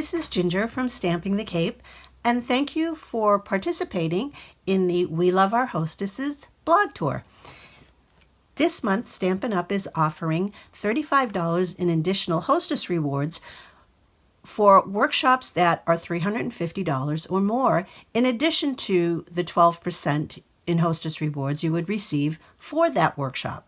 this is Ginger from Stamping the Cape, and thank you for participating in the We Love Our Hostesses blog tour. This month, Stampin' Up! Is offering $35 in additional Hostess rewards for workshops that are $350 or more, in addition to the 12% in Hostess rewards you would receive for that workshop.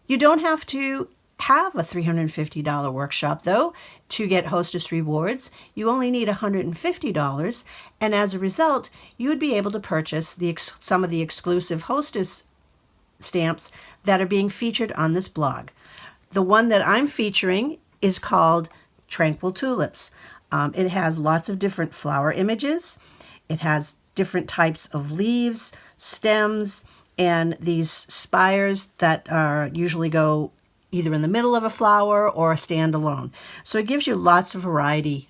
You don't have to have a $350 workshop, though, to get Hostess rewards. You only need $150, and as a result, you would be able to purchase some of the exclusive Hostess stamps that are being featured on this blog. The one that I'm featuring is called Tranquil Tulips. It has lots of different flower images. It has different types of leaves, stems, and these spires that usually go either in the middle of a flower or stand alone. So it gives you lots of variety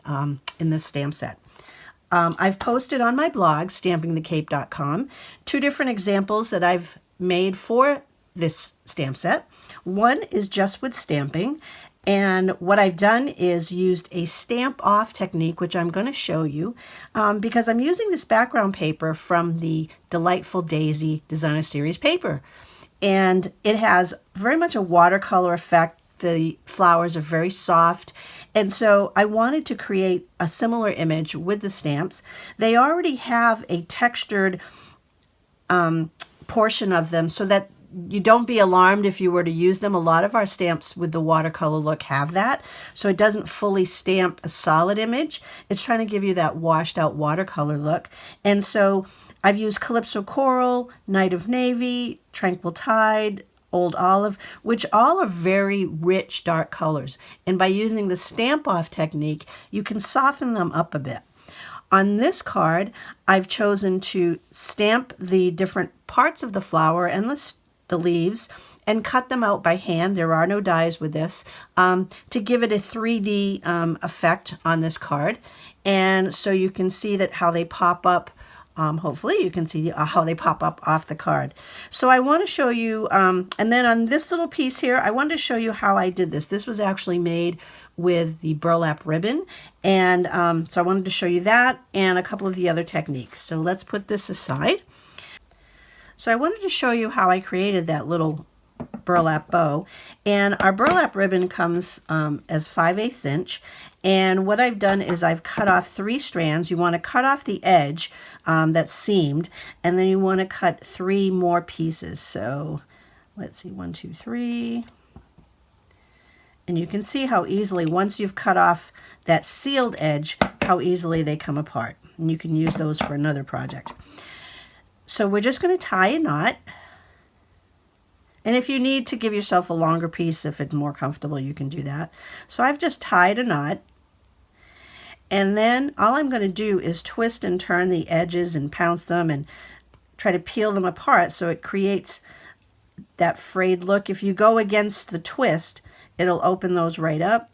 in this stamp set. I've posted on my blog, stampingthecape.com, 2 different examples that I've made for this stamp set. One is just with stamping, and what I've done is used a stamp off technique, which I'm going to show you, because I'm using this background paper from the Delightful Daisy Designer Series paper. And it has very much a watercolor effect. The flowers are very soft. And so I wanted to create a similar image with the stamps. They already have a textured portion of them so that you don't be alarmed if you were to use them. A lot of our stamps with the watercolor look have that. So it doesn't fully stamp a solid image. It's trying to give you that washed out watercolor look. And so I've used Calypso Coral, Night of Navy, Tranquil Tide, Old Olive, which all are very rich dark colors. And by using the stamp off technique, you can soften them up a bit. On this card, I've chosen to stamp the different parts of the flower and the leaves and cut them out by hand. There are no dies with this, to give it a 3D effect on this card. And so you can see that how they pop up. Hopefully you can see how they pop up off the card. So I want to show you, and then on this little piece here, I wanted to show you how I did this. This was actually made with the burlap ribbon, and so I wanted to show you that and a couple of the other techniques. So let's put this aside. So I wanted to show you how I created that little burlap bow, and our burlap ribbon comes as 5/8 inch, and what I've done is I've cut off 3 strands. You want to cut off the edge that's seamed, and then you want to cut 3 more pieces. So let's see, 1, 2, 3, and you can see how easily, once you've cut off that sealed edge, how easily they come apart, and you can use those for another project. So we're just going to tie a knot. And if you need to give yourself a longer piece, if it's more comfortable, you can do that. So I've just tied a knot. And then all I'm going to do is twist and turn the edges and pounce them and try to peel them apart so it creates that frayed look. If you go against the twist, it'll open those right up.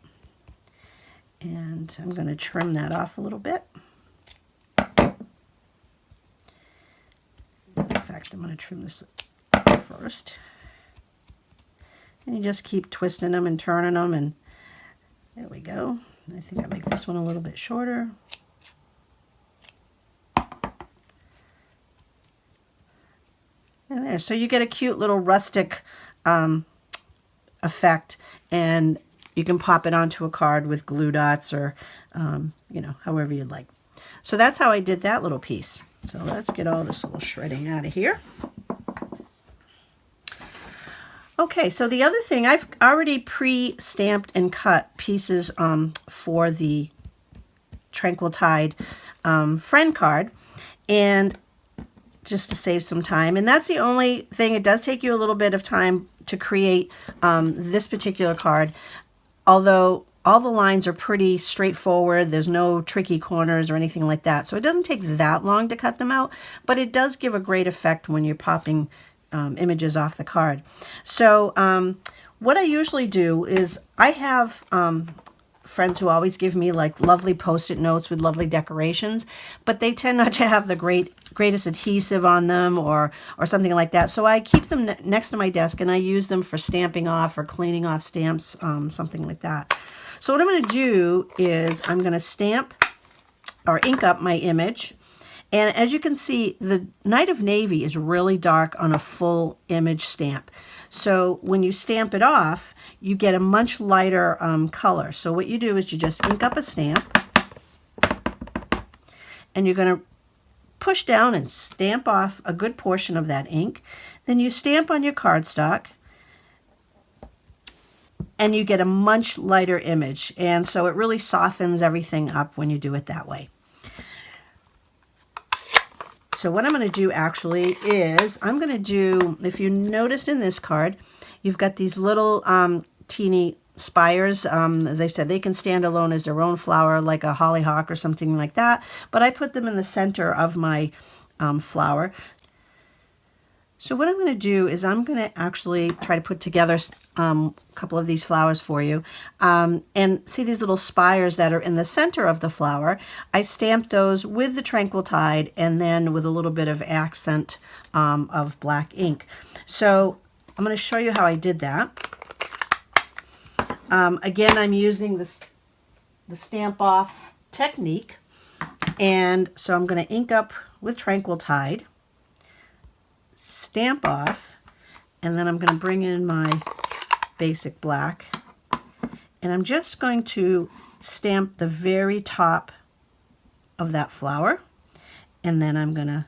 And I'm going to trim that off a little bit. In fact, I'm going to trim this first. And you just keep twisting them and turning them, and there we go. I think I'll make this one a little bit shorter. And there, so you get a cute little rustic effect, and you can pop it onto a card with glue dots or, you know, however you'd like. So that's how I did that little piece. So let's get all this little shredding out of here. Okay, so the other thing, I've already pre-stamped and cut pieces for the Tranquil Tide friend card, and just to save some time. And that's the only thing. It does take you a little bit of time to create this particular card, although all the lines are pretty straightforward. There's no tricky corners or anything like that. So it doesn't take that long to cut them out, but it does give a great effect when you're popping images off the card. So what I usually do is I have friends who always give me like lovely post-it notes with lovely decorations, but they tend not to have the great greatest adhesive on them or something like that. So I keep them next to my desk and I use them for stamping off or cleaning off stamps, something like that. So what I'm going to do is I'm going to stamp or ink up my image. And as you can see, the Night of Navy is really dark on a full image stamp. So when you stamp it off, you get a much lighter color. So what you do is you just ink up a stamp, and you're going to push down and stamp off a good portion of that ink. Then you stamp on your cardstock, and you get a much lighter image. And so it really softens everything up when you do it that way. So what I'm going to do actually is I'm going to do, if you noticed in this card, you've got these little teeny spires. As I said, they can stand alone as their own flower, like a hollyhock or something like that. But I put them in the center of my flower. So what I'm going to do is I'm going to actually try to put together a couple of these flowers for you. And see these little spires that are in the center of the flower? I stamped those with the Tranquil Tide and then with a little bit of accent of black ink. So I'm going to show you how I did that. Again, I'm using the stamp off technique. And so I'm going to ink up with Tranquil Tide, stamp off, and then I'm going to bring in my basic black, and I'm just going to stamp the very top of that flower, and then I'm going to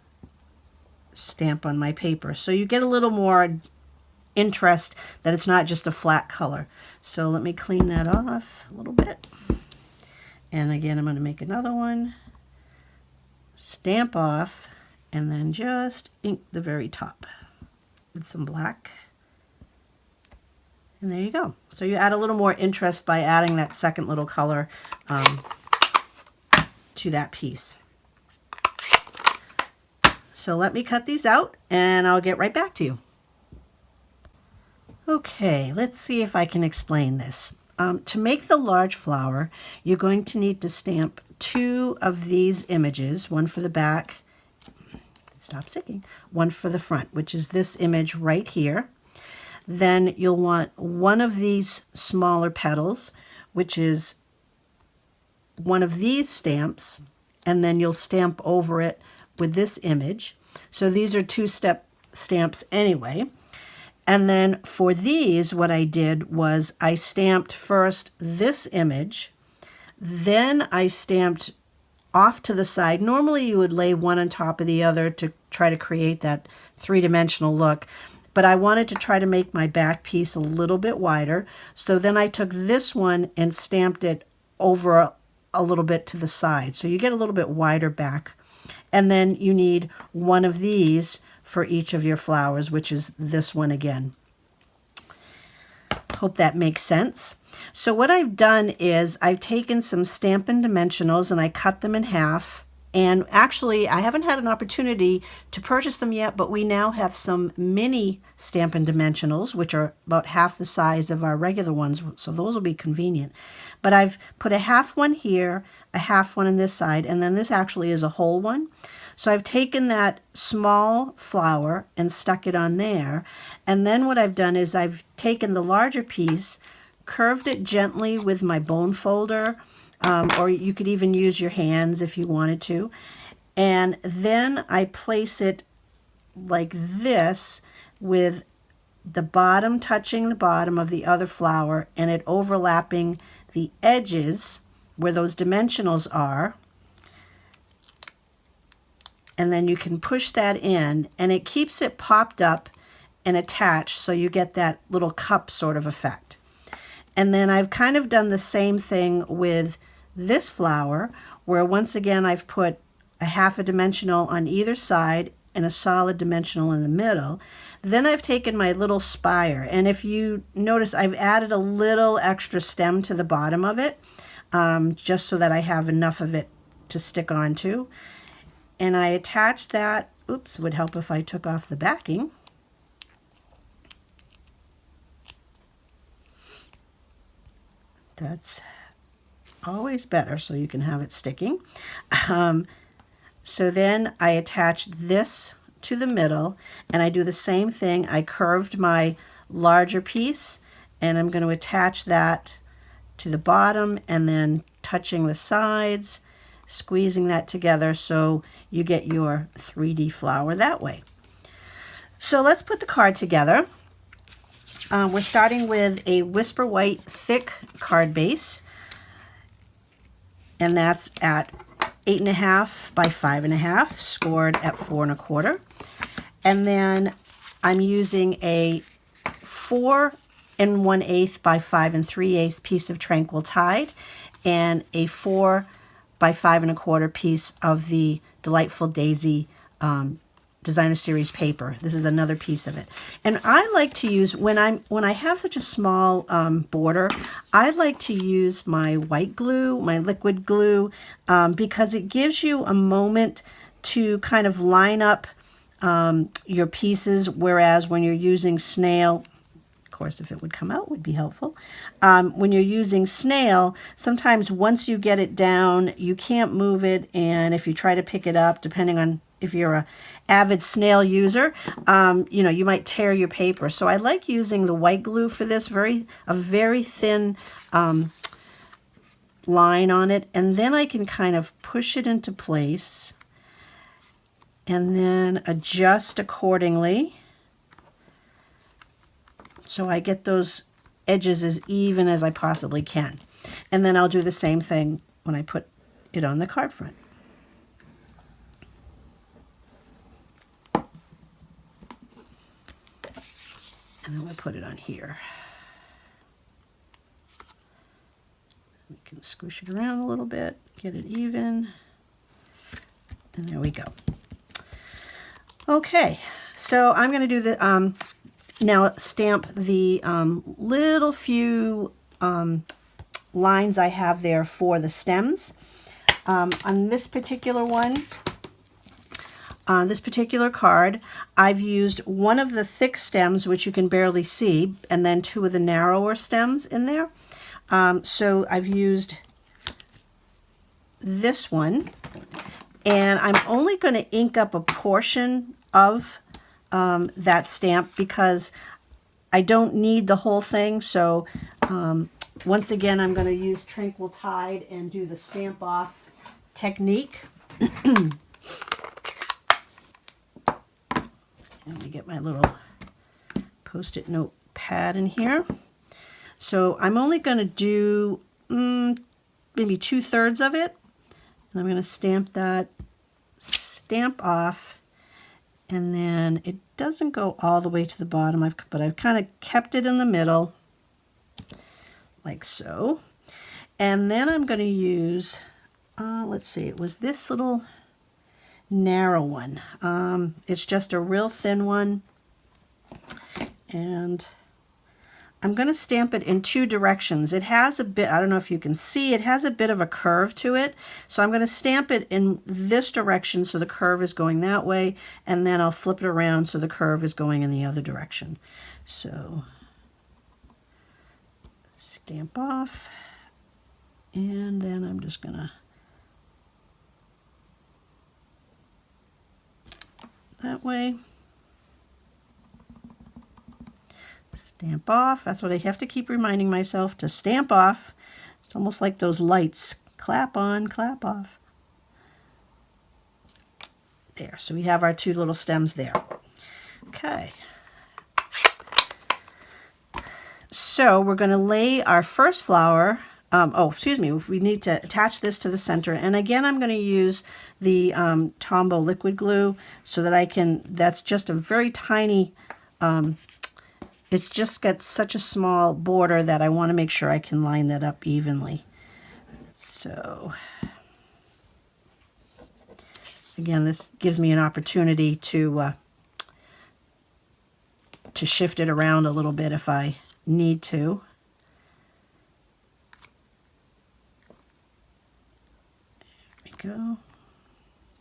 stamp on my paper. So you get a little more interest that it's not just a flat color. So let me clean that off a little bit. And again, I'm going to make another one, stamp off, and then just ink the very top with some black. And there you go. So you add a little more interest by adding that second little color to that piece. So let me cut these out and I'll get right back to you. Okay, let's see if I can explain this. To make the large flower, you're going to need to stamp 2 of these images, one for the back, stop sticking, one for the front, which is this image right here. Then you'll want one of these smaller petals, which is one of these stamps, and then you'll stamp over it with this image. So these are 2-step stamps anyway. And then for these, what I did was I stamped first this image, then I stamped off to the side. Normally you would lay one on top of the other to try to create that 3-dimensional look, but I wanted to try to make my back piece a little bit wider. So then I took this one and stamped it over a little bit to the side. So you get a little bit wider back. And then you need one of these for each of your flowers, which is this one again. Hope that makes sense. So what I've done is I've taken some Stampin' dimensionals and I cut them in half. And actually, I haven't had an opportunity to purchase them yet, but we now have some mini Stampin' dimensionals, which are about half the size of our regular ones, so those will be convenient. But I've put a half one here, a half one on this side, and then this actually is a whole one. So I've taken that small flower and stuck it on there, and then what I've done is I've taken the larger piece, curved it gently with my bone folder, or you could even use your hands if you wanted to. And then I place it like this with the bottom touching the bottom of the other flower and it overlapping the edges where those dimensionals are. And then you can push that in and it keeps it popped up and attached so you get that little cup sort of effect. And then I've kind of done the same thing with this flower, where once again I've put a half a dimensional on either side and a solid dimensional in the middle. Then I've taken my little spire, and if you notice I've added a little extra stem to the bottom of it, just so that I have enough of it to stick onto. And I attach that, oops, would help if I took off the backing. That's always better so you can have it sticking. So then I attach this to the middle, and I do the same thing. I curved my larger piece, and I'm going to attach that to the bottom, and then touching the sides, squeezing that together so you get your 3D flower that way. So let's put the card together. We're starting with a Whisper White thick card base, and that's at 8.5 by 5.5, scored at 4 1/4. And then I'm using a 4 1/8 by 5 3/8 piece of Tranquil Tide, and a 4 by 5 1/4 piece of the Delightful Daisy Designer Series paper. This is another piece of it. And I like to use, when I have such a small border, I like to use my white glue, my liquid glue, because it gives you a moment to kind of line up your pieces, whereas when you're using snail, of course, if it would come out would be helpful. When you're using snail, sometimes once you get it down, you can't move it, and if you try to pick it up, depending on if you're a avid snail user, you know, you might tear your paper. So I like using the white glue for this, a very thin line on it, and then I can kind of push it into place and then adjust accordingly so I get those edges as even as I possibly can. And then I'll do the same thing when I put it on the card front. And then we'll put it on here. We can squish it around a little bit, get it even, and there we go. Okay, so I'm going to do the now stamp the little few lines I have there for the stems. On this particular one, on this particular card, I've used one of the thick stems, which you can barely see, and then two of the narrower stems in there. So I've used this one, and I'm only going to ink up a portion of that stamp because I don't need the whole thing. So once again, I'm going to use Tranquil Tide and do the stamp off technique. Let me get my little Post-it note pad in here. So I'm only going to do maybe 2/3 of it. And I'm going to stamp that, stamp off, and then it doesn't go all the way to the bottom, but I've kind of kept it in the middle, like so. And then I'm going to use, let's see, it was this little narrow one. It's just a real thin one, and I'm going to stamp it in two directions. It has a bit, I don't know if you can see, it has a bit of a curve to it. So I'm going to stamp it in this direction so the curve is going that way, and then I'll flip it around so the curve is going in the other direction. So stamp off, and then I'm just going to that way. Stamp off. That's what I have to keep reminding myself, to stamp off. It's almost like those lights. Clap on, clap off. There. So we have our two little stems there. Okay. So we're going to lay our first flower. We need to attach this to the center. And again, I'm going to use the Tombow liquid glue so that I can, that's just a very tiny, it's just got such a small border that I want to make sure I can line that up evenly. So again, this gives me an opportunity to shift it around a little bit if I need to. Go.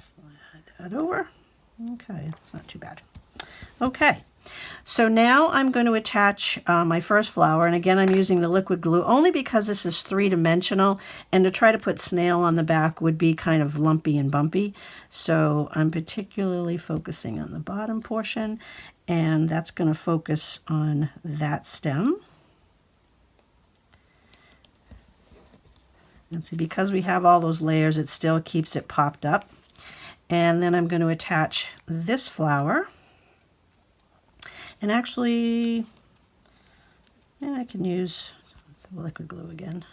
Slide that over. Okay, it's not too bad. Okay, So now I'm going to attach my first flower, and again I'm using the liquid glue only because this is three-dimensional, and to try to put snail on the back would be kind of lumpy and bumpy. So I'm particularly focusing on the bottom portion, and that's going to focus on that stem. And see, because we have all those layers, it still keeps it popped up. And then I'm going to attach this flower. And actually, yeah, I can use the liquid glue again.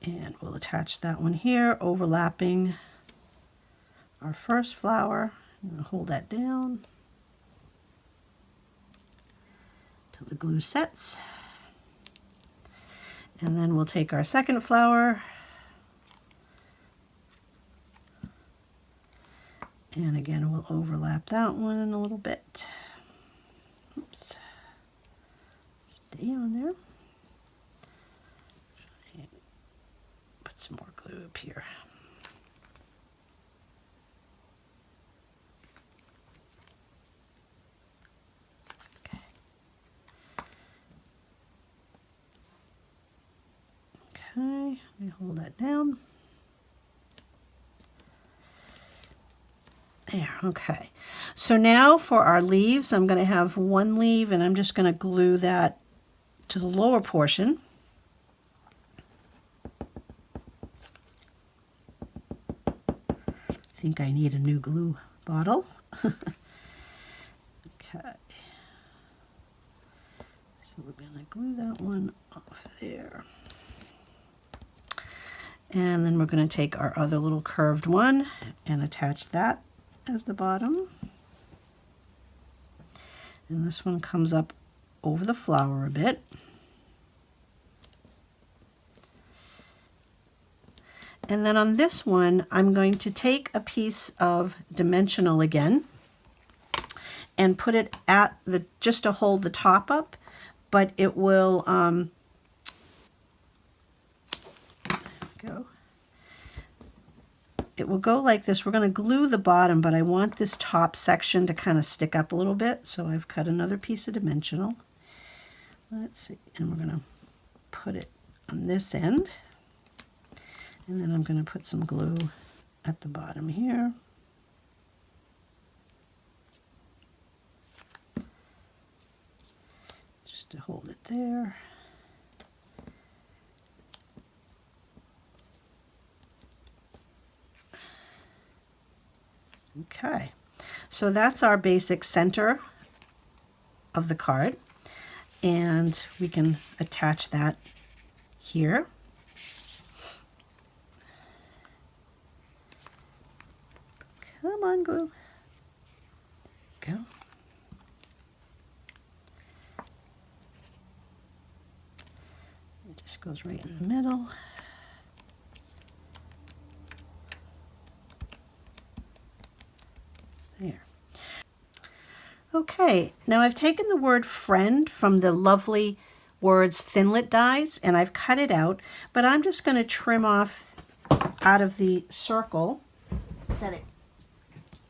And we'll attach that one here, overlapping our first flower. I'm going to hold that down till the glue sets. And then we'll take our second flower. And again, we'll overlap that one a little bit. Oops. Stay on there. Put some more glue up here. Okay. Okay, let me hold that down. There, okay. So now for our leaves, I'm going to have one leaf, and I'm just going to glue that to the lower portion. I think I need a new glue bottle. Okay. So we're going to glue that one off there. And then we're going to take our other little curved one and attach that as the bottom. And this one comes up over the flower a bit. And then on this one, I'm going to take a piece of dimensional again and put it at the, just to hold the top up, but it will, there we go. It will go like this. We're going to glue the bottom, but I want this top section to kind of stick up a little bit. So I've cut another piece of dimensional. Let's see. And we're going to put it on this end. And then I'm going to put some glue at the bottom here. Just to hold it there. Okay, so that's our basic center of the card, and we can attach that here. Come on, glue. Go. It just goes right in the middle. There. Okay, now I've taken the word friend from the lovely words Thinlit dies, and I've cut it out, but I'm just going to trim off out of the circle that it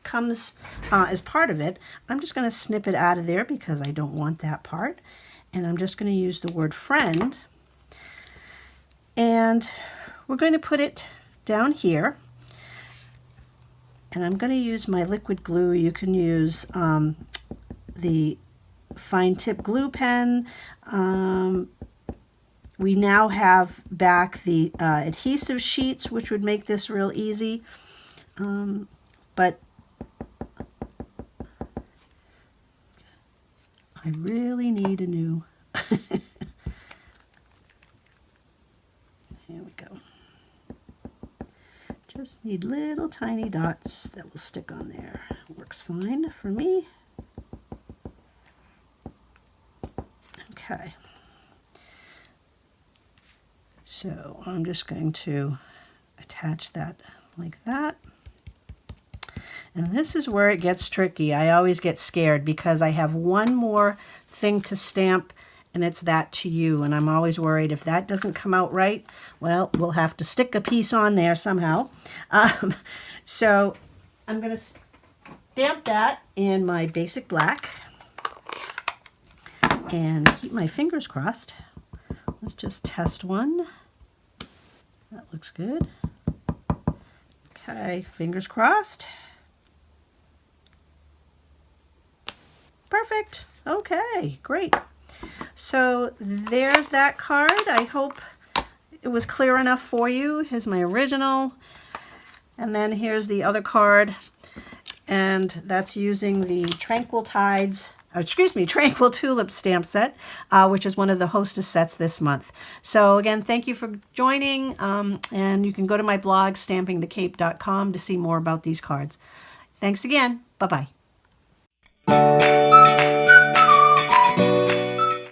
comes as part of it. I'm just going to snip it out of there because I don't want that part, and I'm just going to use the word friend, and we're going to put it down here. And I'm going to use my liquid glue. You can use the fine tip glue pen. We now have back the adhesive sheets, which would make this real easy. But I really need a new. Here we go. Just need little tiny dots that will stick on there. Works fine for me. Okay. So I'm just going to attach that like that. And this is where it gets tricky. I always get scared because I have one more thing to stamp, and it's that to you. And I'm always worried if that doesn't come out right, well, we'll have to stick a piece on there somehow. So I'm going to stamp that in my basic black and keep my fingers crossed. Let's just test one. That looks good. Okay, fingers crossed. Perfect. Okay, great. So there's that card. I hope it was clear enough for you. Here's my original. And then here's the other card. And that's using the Tranquil Tulip stamp set, which is one of the Hostess sets this month. So again, thank you for joining. And you can go to my blog, stampingthecape.com, to see more about these cards. Thanks again. Bye-bye.